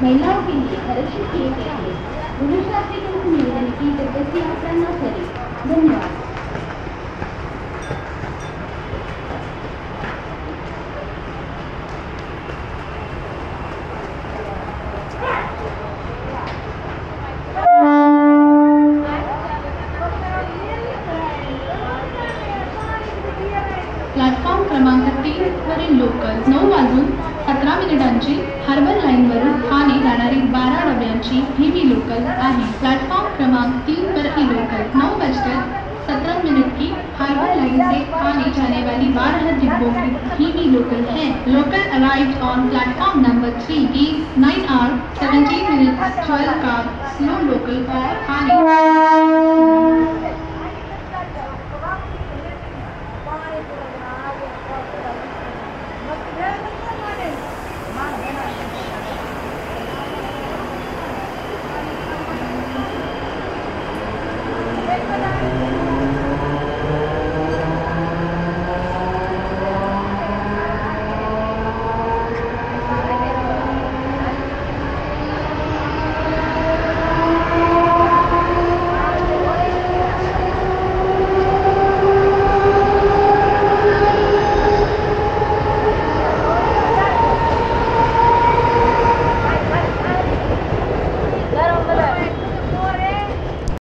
महिलाओं के लिए आरक्षित किए गए हैं। पुरुष यात्रियों को निवेदन की जबरदस्ती यात्रा न करें। धन्यवाद। प्लॅटफॉर्म क्रमांक 3 वरील लोकल 9:17 हार्बर लाईनवरून ठाणे जाणारी 12 डब्यांची ही लोकल आहे। प्लॅटफॉर्म क्रमांक 3 पर की लोकल 9:17 की हार्बर लाइन से ठाणे जाने वाली 12 डिब्बों की ही लोकल है। Local arrived on platform number 3 is 9 hours 17 minutes 12 car slow local for Thane.